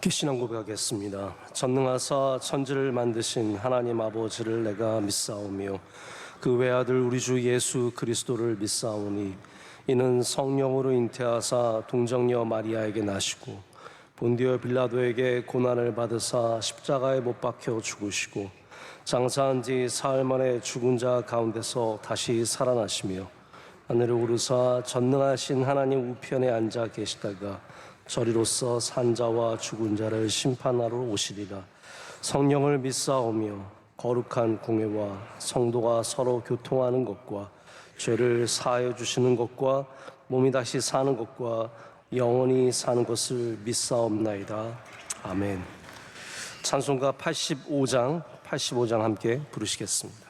함께 신앙 고백하겠습니다. 전능하사 천지를 만드신 하나님 아버지를 내가 믿사오며 그 외아들 우리 주 예수 그리스도를 믿사오니 이는 성령으로 잉태하사 동정녀 마리아에게 나시고 본디오 빌라도에게 고난을 받으사 십자가에 못 박혀 죽으시고 장사한 지 사흘 만에 죽은 자 가운데서 다시 살아나시며 하늘에 오르사 전능하신 하나님 우편에 앉아 계시다가 저리로서 산자와 죽은 자를 심판하러 오시리라. 성령을 믿사오며 거룩한 공회와 성도가 서로 교통하는 것과 죄를 사하여 주시는 것과 몸이 다시 사는 것과 영원히 사는 것을 믿사옵나이다. 아멘. 찬송가 85장 함께 부르시겠습니다.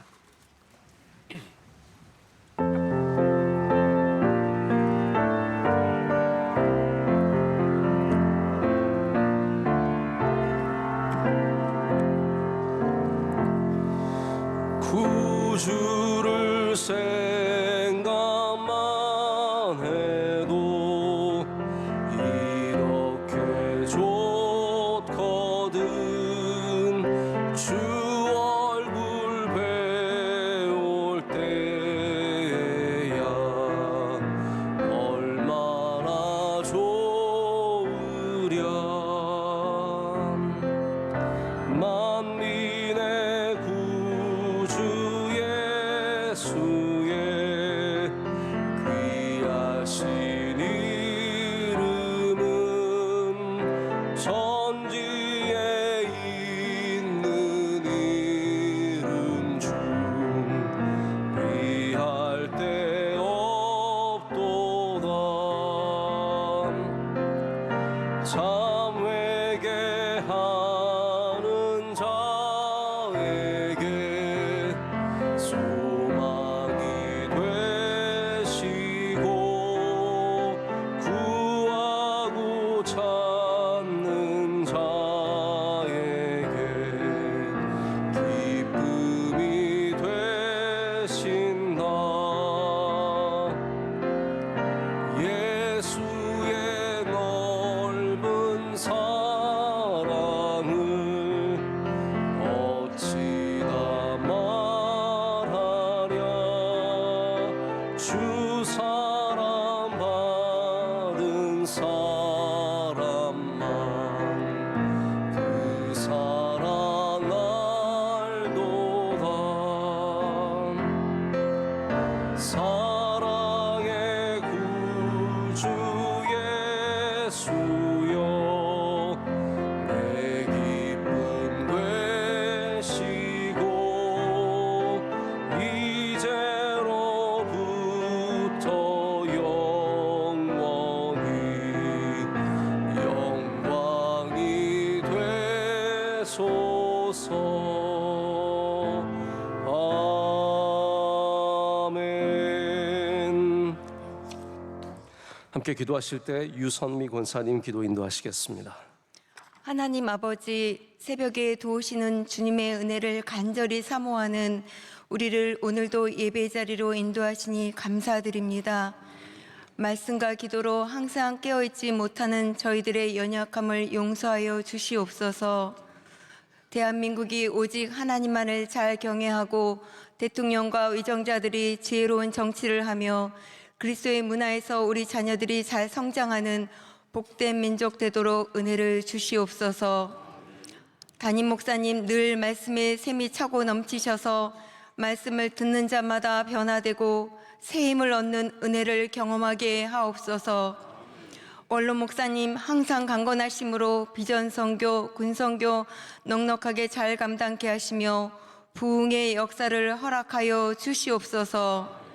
구주를 생각만 해도 이렇게 좋거든. 주 얼굴 배울 때야 얼마나 좋으랴. 만민의 구주 예수의 귀하신 이름은 천지에 있는 이름 중 비할 데 없도다. 참 회개하는 자에게 소망이 되시고 구하고 찾는 자에게 기쁨이 되신다. 예수의 넓은 사랑을 어찌 다 말하랴. 주 사랑 받은 사람만 그 사랑 알도다. 사랑의 구주 예수여 내 기쁨 되시고 이제로부터 영원히 되소서. 아멘. 함께 기도하실 때 유선미 권사님 기도 인도하시겠습니다. 하나님 아버지, 새벽에 도우시는 주님의 은혜를 간절히 사모하는 우리를 오늘도 예배 자리로 인도하시니 감사드립니다. 말씀과 기도로 항상 깨어있지 못하는 저희들의 연약함을 용서하여 주시옵소서. 대한민국이 오직 하나님만을 잘 경외하고 대통령과 의정자들이 지혜로운 정치를 하며 그리스도의 문화에서 우리 자녀들이 잘 성장하는 복된 민족 되도록 은혜를 주시옵소서. 담임 목사님 늘 말씀에 샘이 차고 넘치셔서 말씀을 듣는 자마다 변화되고 새 힘을 얻는 은혜를 경험하게 하옵소서. 원로 목사님 항상 강건하심으로 비전 선교, 군 선교 넉넉하게 잘 감당케 하시며 부흥의 역사를 허락하여 주시옵소서.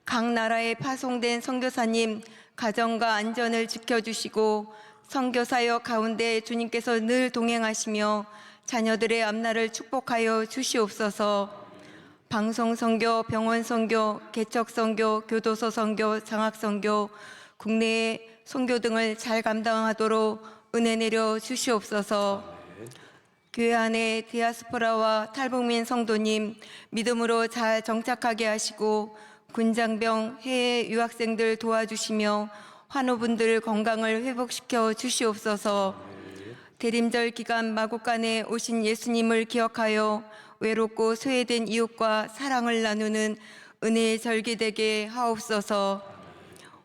각 나라에 파송된 선교사님 가정과 안전을 지켜주시고 선교사역 가운데 주님께서 늘 동행하시며 자녀들의 앞날을 축복하여 주시옵소서. 방송 선교, 병원 선교, 개척 선교, 교도소 선교, 장학 선교, 국내의 선교 등을 잘 감당하도록 은혜 내려 주시옵소서. 교회 안에 디아스포라와 탈북민 성도님 믿음으로 잘 정착하게 하시고 군장병, 해외 유학생들 도와주시며 환우분들 건강을 회복시켜 주시옵소서. 대림절 기간 마국간에 오신 예수님을 기억하여 외롭고 소외된 이웃과 사랑을 나누는 은혜의 절기 되게 하옵소서.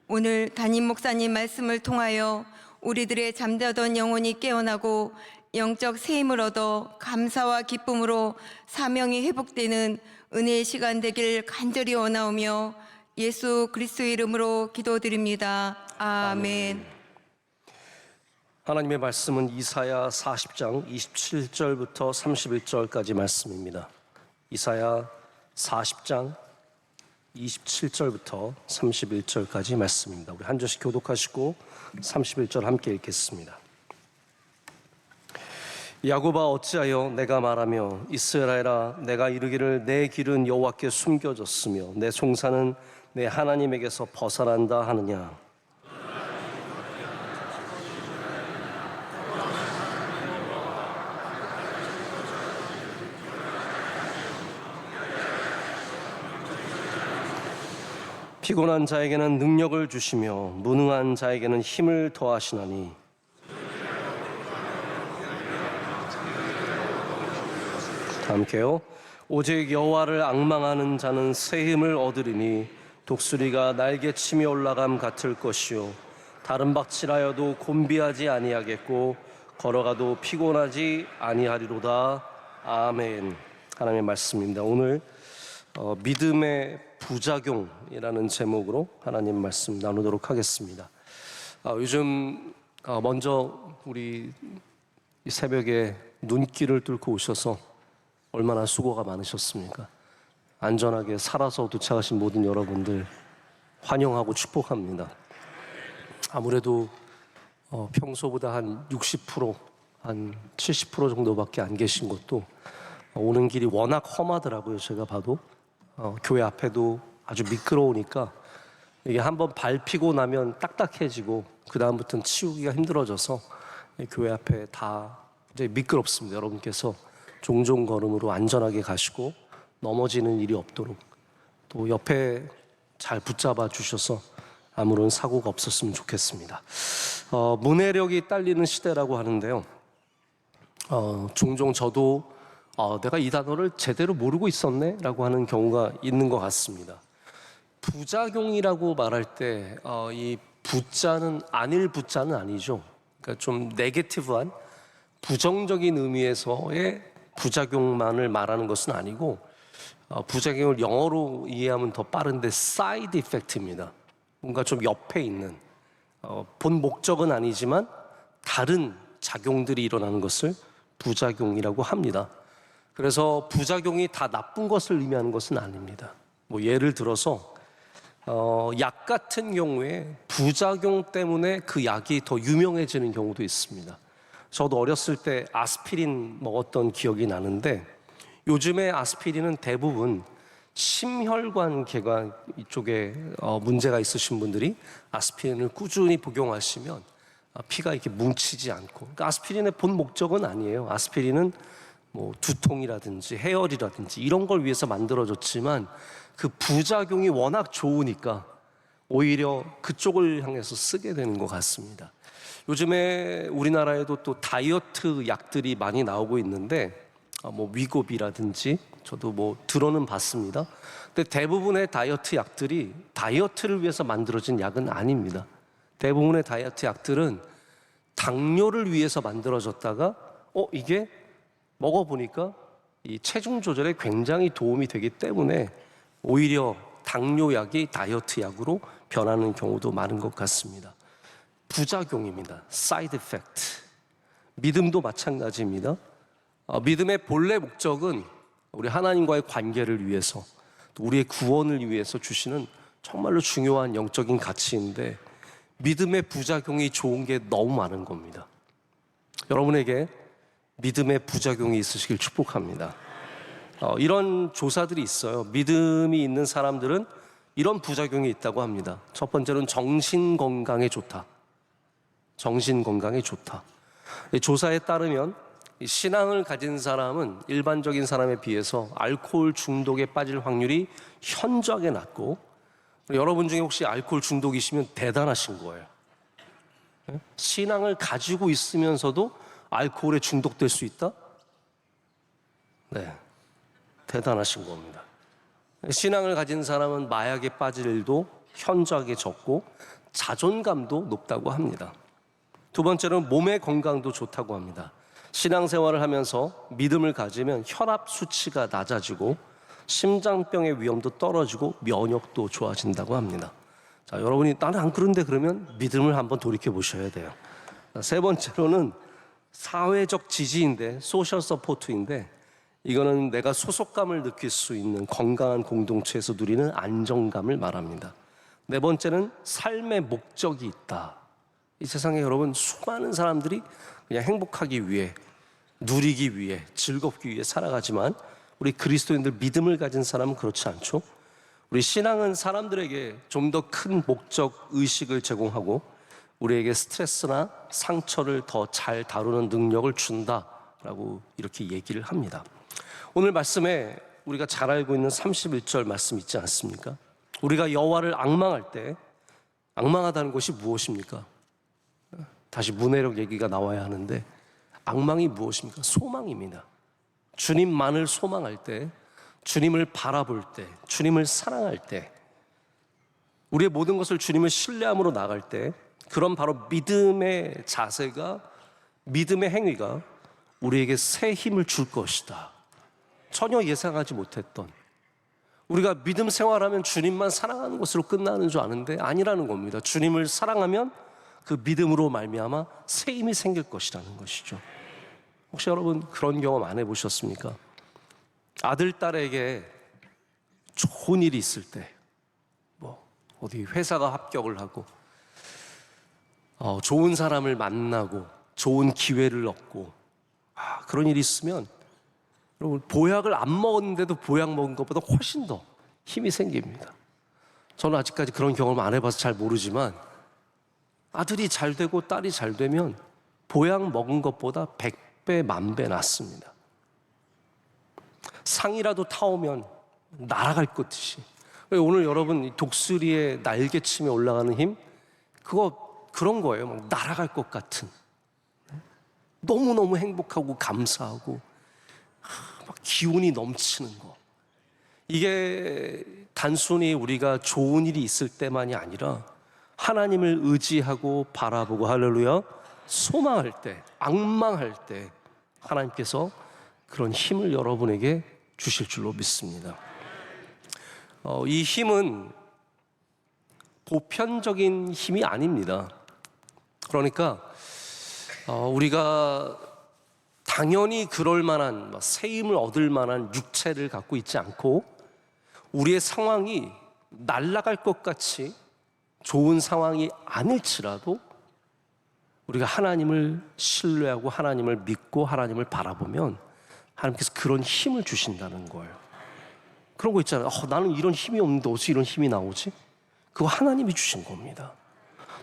오늘 담임 목사님 말씀을 통하여 우리들의 잠자던 영혼이 깨어나고 영적 새 힘을 얻어 감사와 기쁨으로 사명이 회복되는 은혜의 시간 되길 간절히 원하오며 예수 그리스도의 이름으로 기도드립니다. 아멘. 하나님의 말씀은 이사야 40장 27절부터 31절까지 말씀입니다. 이사야 40장 27절부터 31절까지 말씀입니다. 우리 한 절씩 교독하시고 31절 함께 읽겠습니다. 야곱아 어찌하여 내가 말하며 이스라엘아 내가 이르기를 내 길은 여호와께 숨겨졌으며 내 송사는 내 하나님에게서 벗어난다 하느냐. 피곤한 자에게는 능력을 주시며 무능한 자에게는 힘을 더하시나니 함께요. 오직 여호와를 앙망하는 자는 새 힘을 얻으리니 독수리가 날개치며 올라감 같을 것이요 다른 박질하여도 곤비하지 아니하겠고 걸어가도 피곤하지 아니하리로다. 아멘. 하나님의 말씀입니다. 오늘 믿음의 부작용이라는 제목으로 하나님 말씀 나누도록 하겠습니다. 요즘 먼저 우리 이 새벽에 눈길을 뚫고 오셔서 얼마나 수고가 많으셨습니까? 안전하게 살아서 도착하신 모든 여러분들 환영하고 축복합니다. 아무래도 평소보다 한 60%, 한 70% 정도밖에 안 계신 것도 오는 길이 워낙 험하더라고요. 제가 봐도 교회 앞에도 아주 미끄러우니까 이게 한번 밟히고 나면 딱딱해지고 그 다음부터는 치우기가 힘들어져서 교회 앞에 다 이제 미끄럽습니다. 여러분께서 종종 걸음으로 안전하게 가시고 넘어지는 일이 없도록 또 옆에 잘 붙잡아 주셔서 아무런 사고가 없었으면 좋겠습니다. 문해력이 딸리는 시대라고 하는데요. 종종 저도 내가 이 단어를 제대로 모르고 있었네 라고 하는 경우가 있는 것 같습니다. 부작용이라고 말할 때 이 부자는 아닐 부자는 아니죠. 그러니까 좀 네게티브한 부정적인 의미에서의 부작용만을 말하는 것은 아니고 부작용을 영어로 이해하면 더 빠른데 사이드 이펙트입니다. 뭔가 좀 옆에 있는 본 목적은 아니지만 다른 작용들이 일어나는 것을 부작용이라고 합니다. 그래서 부작용이 다 나쁜 것을 의미하는 것은 아닙니다. 뭐 예를 들어서 약 같은 경우에 부작용 때문에 그 약이 더 유명해지는 경우도 있습니다. 저도 어렸을 때 아스피린 먹었던 기억이 나는데 요즘에 아스피린은 대부분 심혈관 계관 이쪽에 문제가 있으신 분들이 아스피린을 꾸준히 복용하시면 피가 이렇게 뭉치지 않고, 그러니까 아스피린의 본 목적은 아니에요. 아스피린은 뭐 두통이라든지 해열이라든지 이런 걸 위해서 만들어졌지만 그 부작용이 워낙 좋으니까 오히려 그쪽을 향해서 쓰게 되는 것 같습니다. 요즘에 우리나라에도 또 다이어트 약들이 많이 나오고 있는데 뭐 위고비라든지 저도 뭐 들어는 봤습니다. 근데 대부분의 다이어트 약들이 다이어트를 위해서 만들어진 약은 아닙니다. 대부분의 다이어트 약들은 당뇨를 위해서 만들어졌다가 이게 먹어보니까 이 체중 조절에 굉장히 도움이 되기 때문에 오히려 당뇨약이 다이어트 약으로 변하는 경우도 많은 것 같습니다. 부작용입니다. 사이드 이펙트. 믿음도 마찬가지입니다. 믿음의 본래 목적은 우리 하나님과의 관계를 위해서 또 우리의 구원을 위해서 주시는 정말로 중요한 영적인 가치인데 믿음의 부작용이 좋은 게 너무 많은 겁니다. 여러분에게 믿음의 부작용이 있으시길 축복합니다. 이런 조사들이 있어요. 믿음이 있는 사람들은 이런 부작용이 있다고 합니다. 첫 번째로는 정신 건강에 좋다. 정신 건강에 좋다. 조사에 따르면 신앙을 가진 사람은 일반적인 사람에 비해서 알코올 중독에 빠질 확률이 현저하게 낮고, 여러분 중에 혹시 알코올 중독이시면 대단하신 거예요. 신앙을 가지고 있으면서도 알코올에 중독될 수 있다? 네, 대단하신 겁니다. 신앙을 가진 사람은 마약에 빠질 일도 현저하게 적고 자존감도 높다고 합니다. 두 번째로는 몸의 건강도 좋다고 합니다. 신앙생활을 하면서 믿음을 가지면 혈압 수치가 낮아지고 심장병의 위험도 떨어지고 면역도 좋아진다고 합니다. 자, 여러분이 나는 안 그런데 그러면 믿음을 한번 돌이켜 보셔야 돼요. 세 번째로는 사회적 지지인데, 소셜 서포트인데, 이거는 내가 소속감을 느낄 수 있는 건강한 공동체에서 누리는 안정감을 말합니다. 네 번째는 삶의 목적이 있다. 이 세상에 여러분 수많은 사람들이 그냥 행복하기 위해, 누리기 위해, 즐겁기 위해 살아가지만 우리 그리스도인들 믿음을 가진 사람은 그렇지 않죠. 우리 신앙은 사람들에게 좀 더 큰 목적 의식을 제공하고 우리에게 스트레스나 상처를 더 잘 다루는 능력을 준다라고 이렇게 얘기를 합니다. 오늘 말씀에 우리가 잘 알고 있는 31절 말씀 있지 않습니까? 우리가 여호와를 앙망할 때, 앙망하다는 것이 무엇입니까? 다시 문해력 얘기가 나와야 하는데, 앙망이 무엇입니까? 소망입니다. 주님만을 소망할 때, 주님을 바라볼 때, 주님을 사랑할 때, 우리의 모든 것을 주님을 신뢰함으로 나갈 때, 그런 바로 믿음의 자세가, 믿음의 행위가 우리에게 새 힘을 줄 것이다. 전혀 예상하지 못했던, 우리가 믿음 생활하면 주님만 사랑하는 것으로 끝나는 줄 아는데 아니라는 겁니다. 주님을 사랑하면 그 믿음으로 말미암아 새 힘이 생길 것이라는 것이죠. 혹시 여러분 그런 경험 안 해보셨습니까? 아들, 딸에게 좋은 일이 있을 때, 어디 회사가 합격을 하고, 좋은 사람을 만나고, 좋은 기회를 얻고, 그런 일이 있으면 여러분 보약을 안 먹었는데도 보약 먹은 것보다 훨씬 더 힘이 생깁니다. 저는 아직까지 그런 경험을 안 해봐서 잘 모르지만 아들이 잘 되고 딸이 잘 되면 보약 먹은 것보다 100배, 10,000배 낫습니다. 상이라도 타오면 날아갈 것듯이. 오늘 여러분 독수리의 날개침에 올라가는 힘, 그런 거예요. 막 날아갈 것 같은, 너무너무 행복하고 감사하고 막 기운이 넘치는 거. 이게 단순히 우리가 좋은 일이 있을 때만이 아니라 하나님을 의지하고 바라보고, 할렐루야, 소망할 때, 앙망할 때 하나님께서 그런 힘을 여러분에게 주실 줄로 믿습니다. 이 힘은 보편적인 힘이 아닙니다. 그러니까 우리가 당연히 그럴 만한, 새 힘을 얻을 만한 육체를 갖고 있지 않고, 우리의 상황이 날아갈 것 같이 좋은 상황이 아닐지라도 우리가 하나님을 신뢰하고 하나님을 믿고 하나님을 바라보면 하나님께서 그런 힘을 주신다는 거예요. 그런 거 있잖아요. 나는 이런 힘이 없는데 어디서 이런 힘이 나오지? 그거 하나님이 주신 겁니다.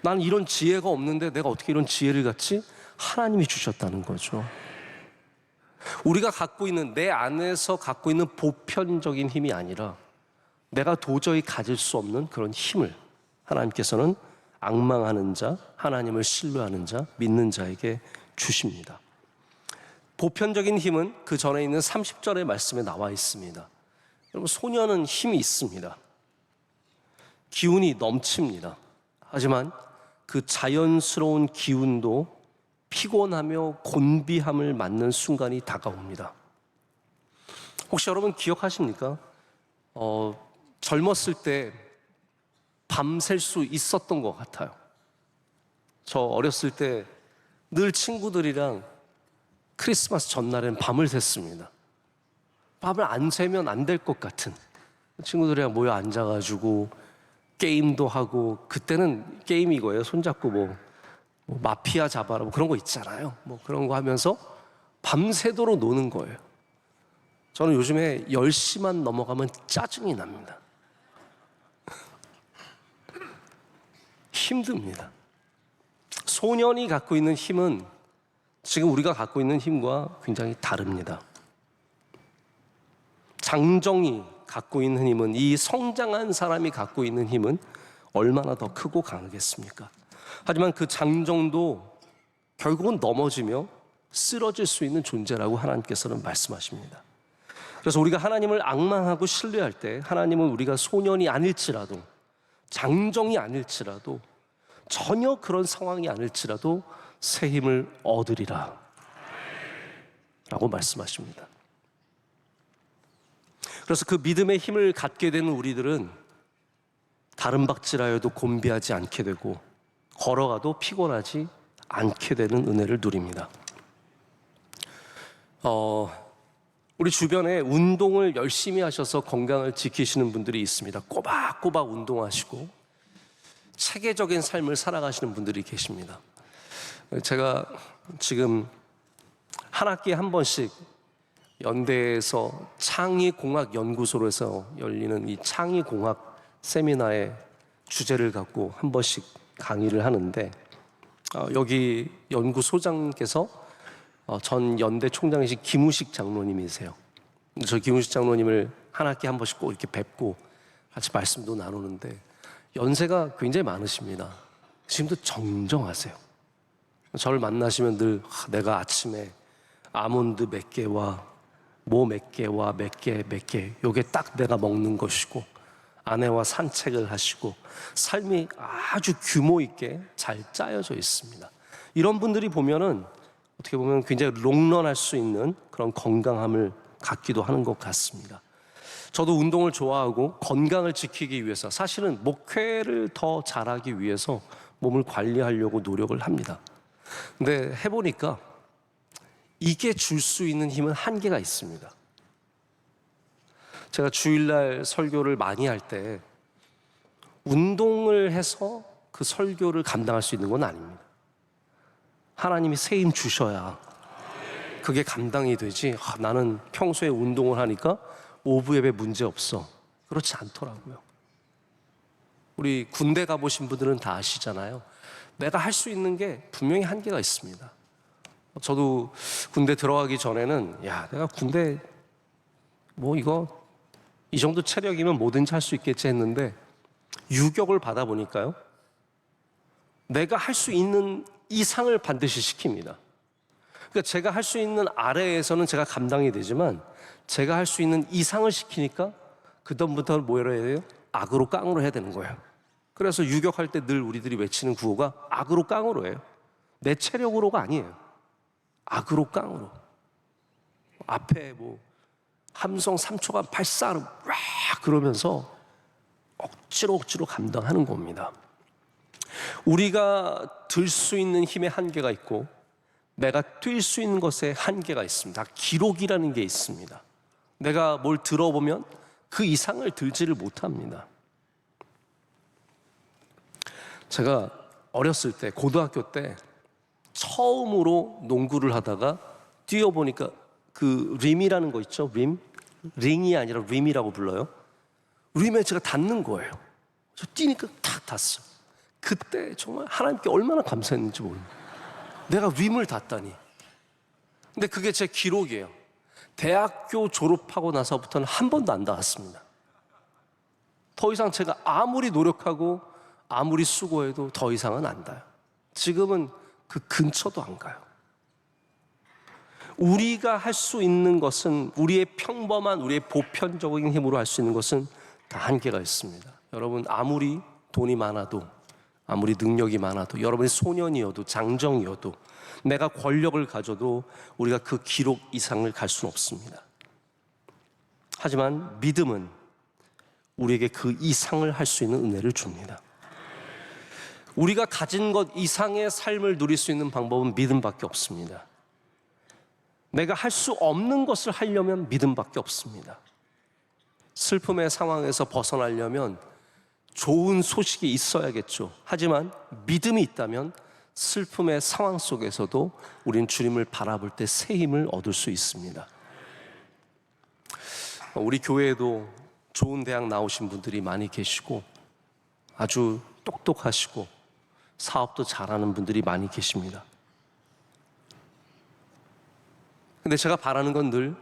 나는 이런 지혜가 없는데 내가 어떻게 이런 지혜를 갖지? 하나님이 주셨다는 거죠. 우리가 갖고 있는, 내 안에서 갖고 있는 보편적인 힘이 아니라 내가 도저히 가질 수 없는 그런 힘을 하나님께서는 앙망하는 자, 하나님을 신뢰하는 자, 믿는 자에게 주십니다. 보편적인 힘은 그 전에 있는 30절의 말씀에 나와 있습니다. 여러분, 소년은 힘이 있습니다. 기운이 넘칩니다. 하지만 그 자연스러운 기운도 피곤하며 곤비함을 맞는 순간이 다가옵니다. 혹시 여러분 기억하십니까? 젊었을 때 밤샐 수 있었던 것 같아요. 저 어렸을 때 늘 친구들이랑 크리스마스 전날엔 밤을 샜습니다. 밤을 안 새면 안 될 것 같은, 친구들이랑 모여 앉아가지고 게임도 하고, 그때는 게임이 이거예요. 손잡고 마피아 잡아라 그런 거 있잖아요. 그런 거 하면서 밤새도록 노는 거예요. 저는 요즘에 10시만 넘어가면 짜증이 납니다. 힘듭니다. 소년이 갖고 있는 힘은 지금 우리가 갖고 있는 힘과 굉장히 다릅니다. 장정이 갖고 있는 힘은, 이 성장한 사람이 갖고 있는 힘은 얼마나 더 크고 강하겠습니까? 하지만 그 장정도 결국은 넘어지며 쓰러질 수 있는 존재라고 하나님께서는 말씀하십니다. 그래서 우리가 하나님을 앙망하고 신뢰할 때 하나님은 우리가 소년이 아닐지라도, 장정이 아닐지라도, 전혀 그런 상황이 아닐지라도 새 힘을 얻으리라 라고 말씀하십니다. 그래서 그 믿음의 힘을 갖게 되는 우리들은 다른 박질하여도 곤비하지 않게 되고 걸어가도 피곤하지 않게 되는 은혜를 누립니다. 우리 주변에 운동을 열심히 하셔서 건강을 지키시는 분들이 있습니다. 꼬박꼬박 운동하시고 체계적인 삶을 살아가시는 분들이 계십니다. 제가 지금 한 학기에 한 번씩 연대에서 창의공학연구소에서 열리는 이 창의공학 세미나의 주제를 갖고 한 번씩 강의를 하는데, 여기 연구소장께서 전 연대 총장이신 김우식 장로님이세요. 저 김우식 장로님을 한 학기에 한 번씩 꼭 이렇게 뵙고 같이 말씀도 나누는데 연세가 굉장히 많으십니다. 지금도 정정하세요. 저를 만나시면 늘 내가 아침에 아몬드 몇 개와 뭐 몇 개와 몇 개 요게 딱 내가 먹는 것이고, 아내와 산책을 하시고 삶이 아주 규모 있게 잘 짜여져 있습니다. 이런 분들이 보면은 어떻게 보면 굉장히 롱런할 수 있는 그런 건강함을 갖기도 하는 것 같습니다. 저도 운동을 좋아하고 건강을 지키기 위해서, 사실은 목회를 더 잘하기 위해서 몸을 관리하려고 노력을 합니다. 근데 해보니까 이게 줄 수 있는 힘은 한계가 있습니다. 제가 주일날 설교를 많이 할 때 운동을 해서 그 설교를 감당할 수 있는 건 아닙니다. 하나님이 새 힘 주셔야 그게 감당이 되지, 나는 평소에 운동을 하니까 오후 예배 문제 없어, 그렇지 않더라고요. 우리 군대 가보신 분들은 다 아시잖아요. 내가 할 수 있는 게 분명히 한계가 있습니다. 저도 군대 들어가기 전에는 내가 군대 이거 이 정도 체력이면 뭐든지 할 수 있겠지 했는데, 유격을 받아보니까요, 내가 할 수 있는 이상을 반드시 시킵니다. 그러니까 제가 할 수 있는 아래에서는 제가 감당이 되지만 제가 할 수 있는 이상을 시키니까 그다음부터 뭐라 해야 돼요? 악으로 깡으로 해야 되는 거예요. 그래서 유격할 때 늘 우리들이 외치는 구호가 악으로 깡으로예요. 내 체력으로가 아니에요. 악으로 깡으로. 앞에 함성 3초간 발사로 와 그러면서 억지로 감당하는 겁니다. 우리가 들 수 있는 힘의 한계가 있고 내가 뛸 수 있는 것에 한계가 있습니다. 기록이라는 게 있습니다. 내가 뭘 들어보면 그 이상을 들지를 못합니다. 제가 어렸을 때, 고등학교 때 처음으로 농구를 하다가 뛰어보니까 그 림이라는 거 있죠? 링이 아니라 림이라고 불러요. 림에 제가 닿는 거예요. 저 뛰니까 탁 닿았어요. 그때 정말 하나님께 얼마나 감사했는지 모릅니다. 내가 림을 닿다니. 근데 그게 제 기록이에요. 대학교 졸업하고 나서부터는 한 번도 안 닿았습니다. 더 이상 제가 아무리 노력하고 아무리 수고해도 더 이상은 안 닿아요. 지금은 그 근처도 안 가요. 우리가 할 수 있는 것은, 우리의 평범한, 우리의 보편적인 힘으로 할 수 있는 것은 다 한계가 있습니다. 여러분, 아무리 돈이 많아도, 아무리 능력이 많아도, 여러분이 소년이어도 장정이어도, 내가 권력을 가져도 우리가 그 기록 이상을 갈 수는 없습니다. 하지만 믿음은 우리에게 그 이상을 할 수 있는 은혜를 줍니다. 우리가 가진 것 이상의 삶을 누릴 수 있는 방법은 믿음밖에 없습니다. 내가 할 수 없는 것을 하려면 믿음밖에 없습니다. 슬픔의 상황에서 벗어나려면 좋은 소식이 있어야겠죠. 하지만 믿음이 있다면 슬픔의 상황 속에서도 우린 주님을 바라볼 때 새 힘을 얻을 수 있습니다. 우리 교회에도 좋은 대학 나오신 분들이 많이 계시고 아주 똑똑하시고 사업도 잘하는 분들이 많이 계십니다. 근데 제가 바라는 건 늘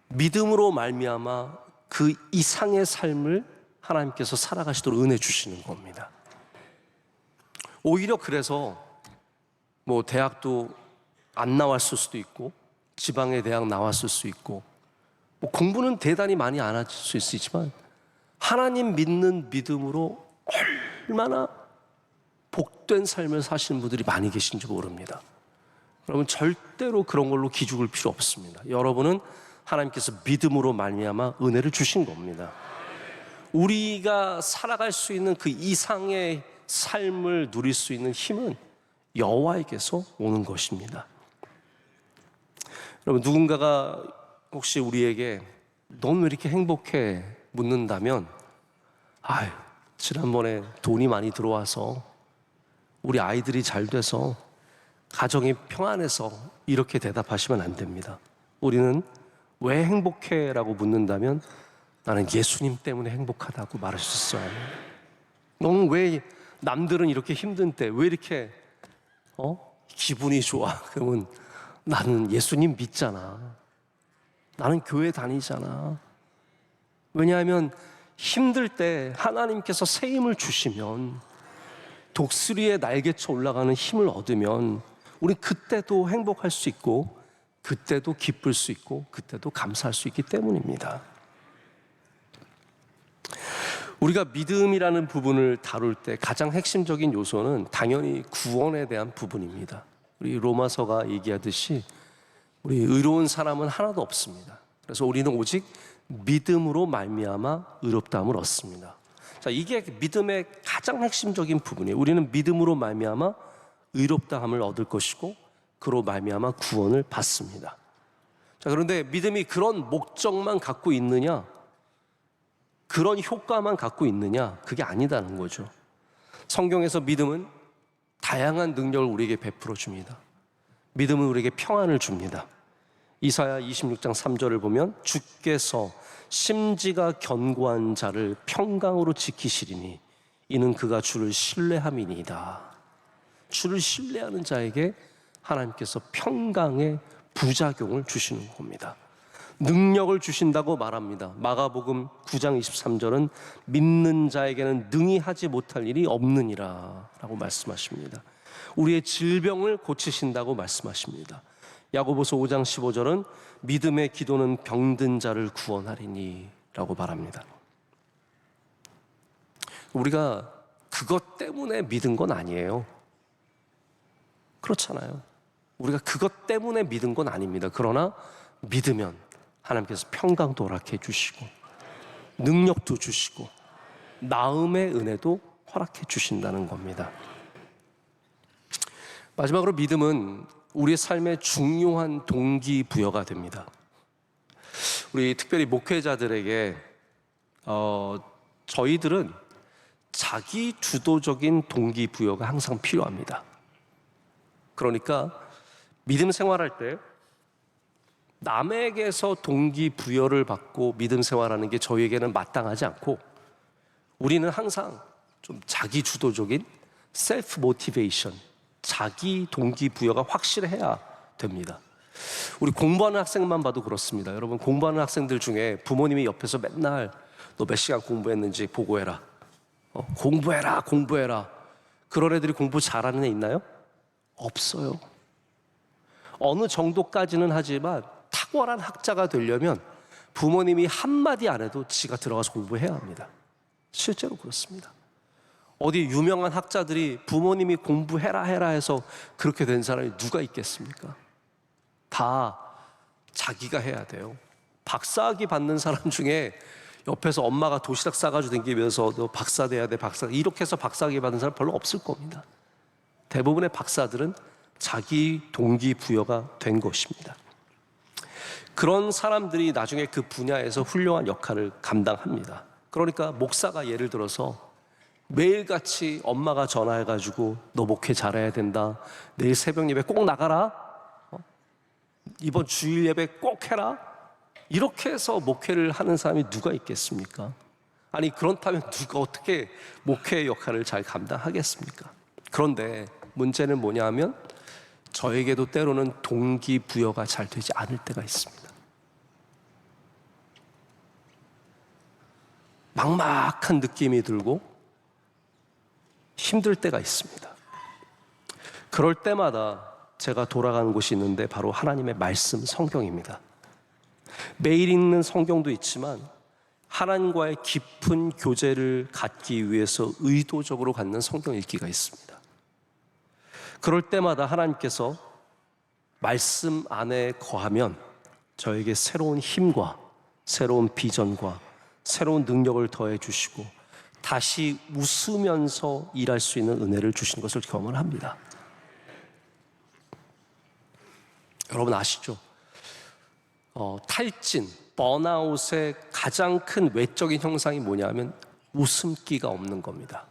믿음으로 말미암아 그 이상의 삶을 하나님께서 살아가시도록 은혜 주시는 겁니다. 오히려 그래서 대학도 안 나왔을 수도 있고 지방의 대학 나왔을 수 있고 뭐 공부는 대단히 많이 안 할 수 있지만 하나님 믿는 믿음으로 얼마나 복된 삶을 사시는 분들이 많이 계신지 모릅니다. 여러분 절대로 그런 걸로 기죽을 필요 없습니다. 여러분은 하나님께서 믿음으로 말미암아 은혜를 주신 겁니다. 우리가 살아갈 수 있는 그 이상의 삶을 누릴 수 있는 힘은 여호와에게서 오는 것입니다. 여러분 누군가가 혹시 우리에게 넌 왜 이렇게 행복해? 묻는다면 아유 지난번에 돈이 많이 들어와서 우리 아이들이 잘 돼서 가정이 평안해서 이렇게 대답하시면 안 됩니다. 우리는 왜 행복해? 라고 묻는다면 나는 예수님 때문에 행복하다고 말할 수 있어요. 너는 왜 남들은 이렇게 힘든 때 왜 이렇게 기분이 좋아? 그러면 나는 예수님 믿잖아. 나는 교회 다니잖아. 왜냐하면 힘들 때 하나님께서 새 힘을 주시면 독수리의 날개쳐 올라가는 힘을 얻으면 우린 그때도 행복할 수 있고 그때도 기쁠 수 있고 그때도 감사할 수 있기 때문입니다. 우리가 믿음이라는 부분을 다룰 때 가장 핵심적인 요소는 당연히 구원에 대한 부분입니다. 우리 로마서가 얘기하듯이 우리 의로운 사람은 하나도 없습니다. 그래서 우리는 오직 믿음으로 말미암아 의롭다함을 얻습니다. 자, 이게 믿음의 가장 핵심적인 부분이에요. 우리는 믿음으로 말미암아 의롭다함을 얻을 것이고 그로 말미암아 구원을 받습니다. 자, 그런데 믿음이 그런 목적만 갖고 있느냐? 그런 효과만 갖고 있느냐? 그게 아니다는 거죠. 성경에서 믿음은 다양한 능력을 우리에게 베풀어 줍니다. 믿음은 우리에게 평안을 줍니다. 이사야 26장 3절을 보면 주께서 심지가 견고한 자를 평강으로 지키시리니 이는 그가 주를 신뢰함이니이다. 주를 신뢰하는 자에게 하나님께서 평강의 부작용을 주시는 겁니다. 능력을 주신다고 말합니다. 마가복음 9장 23절은 믿는 자에게는 능히 하지 못할 일이 없느니라 라고 말씀하십니다. 우리의 질병을 고치신다고 말씀하십니다. 야고보서 5장 15절은 믿음의 기도는 병든 자를 구원하리니 라고 말합니다. 우리가 그것 때문에 믿은 건 아니에요. 그렇잖아요. 우리가 그것 때문에 믿은 건 아닙니다. 그러나 믿으면 하나님께서 평강도 허락해 주시고 능력도 주시고 나음의 은혜도 허락해 주신다는 겁니다. 마지막으로 믿음은 우리의 삶의 중요한 동기부여가 됩니다. 우리 특별히 목회자들에게 저희들은 자기 주도적인 동기부여가 항상 필요합니다. 그러니까 믿음 생활할 때 남에게서 동기부여를 받고 믿음 생활하는 게 저희에게는 마땅하지 않고 우리는 항상 좀 자기 주도적인 셀프 모티베이션, 자기 동기부여가 확실해야 됩니다. 우리 공부하는 학생만 봐도 그렇습니다. 여러분 공부하는 학생들 중에 부모님이 옆에서 맨날 너 몇 시간 공부했는지 보고해라. 공부해라. 그런 애들이 공부 잘하는 애 있나요? 없어요. 어느 정도까지는 하지만 탁월한 학자가 되려면 부모님이 한마디 안 해도 지가 들어가서 공부해야 합니다. 실제로 그렇습니다. 어디 유명한 학자들이 부모님이 공부해라 해서 그렇게 된 사람이 누가 있겠습니까? 다 자기가 해야 돼요. 박사학위 받는 사람 중에 옆에서 엄마가 도시락 싸가지고 다니면서 너 박사 돼야 돼, 박사, 이렇게 해서 박사학위 받는 사람 별로 없을 겁니다. 대부분의 박사들은 자기 동기부여가 된 것입니다. 그런 사람들이 나중에 그 분야에서 훌륭한 역할을 감당합니다. 그러니까 목사가 예를 들어서 매일같이 엄마가 전화해가지고 너 목회 잘해야 된다, 내일 새벽 예배 꼭 나가라, 이번 주일 예배 꼭 해라, 이렇게 해서 목회를 하는 사람이 누가 있겠습니까? 아니 그렇다면 누가 어떻게 목회의 역할을 잘 감당하겠습니까? 그런데 문제는 뭐냐 하면 저에게도 때로는 동기부여가 잘 되지 않을 때가 있습니다. 막막한 느낌이 들고 힘들 때가 있습니다. 그럴 때마다 제가 돌아가는 곳이 있는데 바로 하나님의 말씀 성경입니다. 매일 읽는 성경도 있지만 하나님과의 깊은 교제를 갖기 위해서 의도적으로 갖는 성경 읽기가 있습니다. 그럴 때마다 하나님께서 말씀 안에 거하면 저에게 새로운 힘과 새로운 비전과 새로운 능력을 더해 주시고 다시 웃으면서 일할 수 있는 은혜를 주시는 것을 경험을 합니다. 여러분 아시죠? 탈진, 번아웃의 가장 큰 외적인 형상이 뭐냐면 웃음기가 없는 겁니다.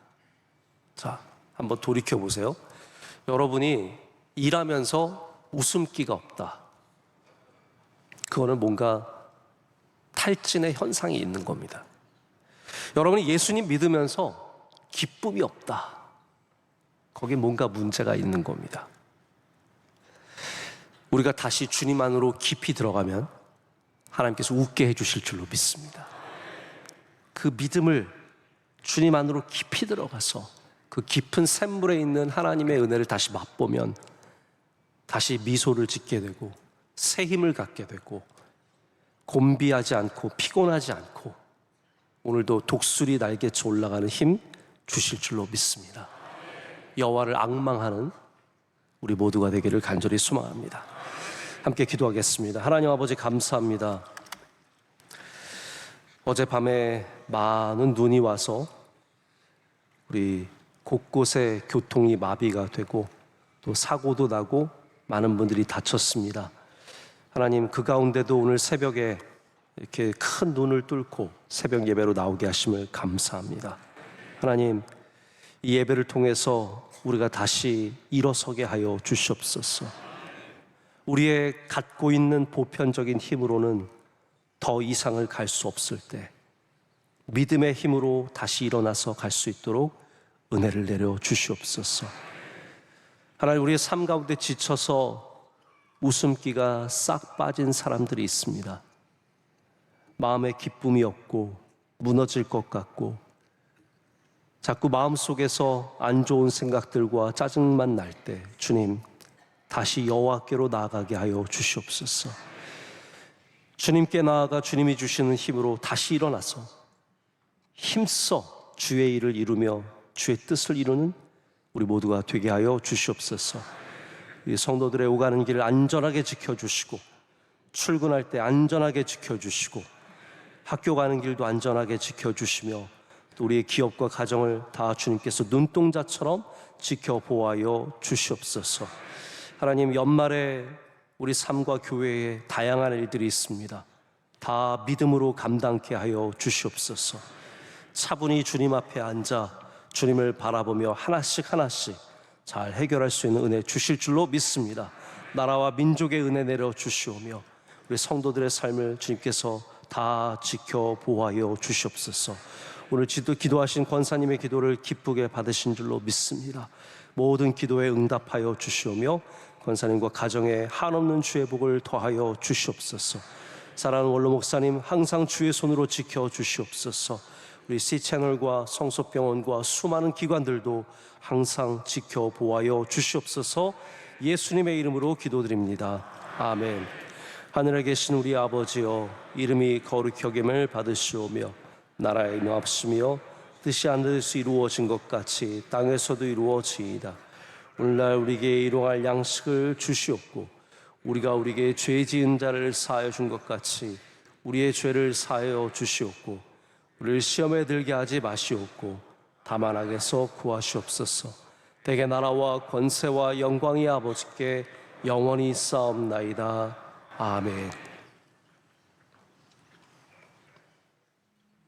자, 한번 돌이켜 보세요. 여러분이 일하면서 웃음기가 없다. 그거는 뭔가 탈진의 현상이 있는 겁니다. 여러분이 예수님 믿으면서 기쁨이 없다. 거기에 뭔가 문제가 있는 겁니다. 우리가 다시 주님 안으로 깊이 들어가면 하나님께서 웃게 해주실 줄로 믿습니다. 그 믿음을 주님 안으로 깊이 들어가서 그 깊은 샘물에 있는 하나님의 은혜를 다시 맛보면 다시 미소를 짓게 되고 새 힘을 갖게 되고 곤비하지 않고 피곤하지 않고 오늘도 독수리 날개쳐 올라가는 힘 주실 줄로 믿습니다. 여호와를 앙망하는 우리 모두가 되기를 간절히 소망합니다. 함께 기도하겠습니다. 하나님 아버지 감사합니다. 어젯밤에 많은 눈이 와서 우리 곳곳에 교통이 마비가 되고 또 사고도 나고 많은 분들이 다쳤습니다. 하나님 그 가운데도 오늘 새벽에 이렇게 큰 눈을 뚫고 새벽 예배로 나오게 하심을 감사합니다. 하나님 이 예배를 통해서 우리가 다시 일어서게 하여 주시옵소서. 우리의 갖고 있는 보편적인 힘으로는 더 이상을 갈 수 없을 때 믿음의 힘으로 다시 일어나서 갈 수 있도록 은혜를 내려 주시옵소서. 하나님 우리의 삶 가운데 지쳐서 웃음기가 싹 빠진 사람들이 있습니다. 마음에 기쁨이 없고 무너질 것 같고 자꾸 마음속에서 안 좋은 생각들과 짜증만 날 때 주님 다시 여호와께로 나아가게 하여 주시옵소서. 주님께 나아가 주님이 주시는 힘으로 다시 일어나서 힘써 주의 일을 이루며 주의 뜻을 이루는 우리 모두가 되게 하여 주시옵소서. 이 성도들의 오가는 길을 안전하게 지켜주시고 출근할 때 안전하게 지켜주시고 학교 가는 길도 안전하게 지켜주시며 또 우리의 기업과 가정을 다 주님께서 눈동자처럼 지켜보아여 주시옵소서. 하나님 연말에 우리 삶과 교회에 다양한 일들이 있습니다. 다 믿음으로 감당케 하여 주시옵소서. 차분히 주님 앞에 앉아 주님을 바라보며 하나씩 하나씩 잘 해결할 수 있는 은혜 주실 줄로 믿습니다. 나라와 민족의 은혜 내려 주시오며 우리 성도들의 삶을 주님께서 다 지켜보아여 주시옵소서. 오늘 기도하신 권사님의 기도를 기쁘게 받으신 줄로 믿습니다. 모든 기도에 응답하여 주시오며 권사님과 가정에 한없는 주의 복을 더하여 주시옵소서. 사랑하는 원로 목사님 항상 주의 손으로 지켜 주시옵소서. 우리 C채널과 성소병원과 수많은 기관들도 항상 지켜보아여 주시옵소서. 예수님의 이름으로 기도드립니다. 아멘. 하늘에 계신 우리 아버지여 이름이 거룩히 여김을 받으시오며 나라의 임하옵시며 뜻이 하늘에서 이루어진 것 같이 땅에서도 이루어지이다. 오늘날 우리에게 일용할 양식을 주시옵고 우리가 우리에게 죄 지은 자를 사하여 준 것 같이 우리의 죄를 사하여 주시옵고 우리를 시험에 들게 하지 마시옵고 다만 악에서 구하시옵소서. 대개 나라와 권세와 영광이 아버지께 영원히 쌓옵나이다. 아멘.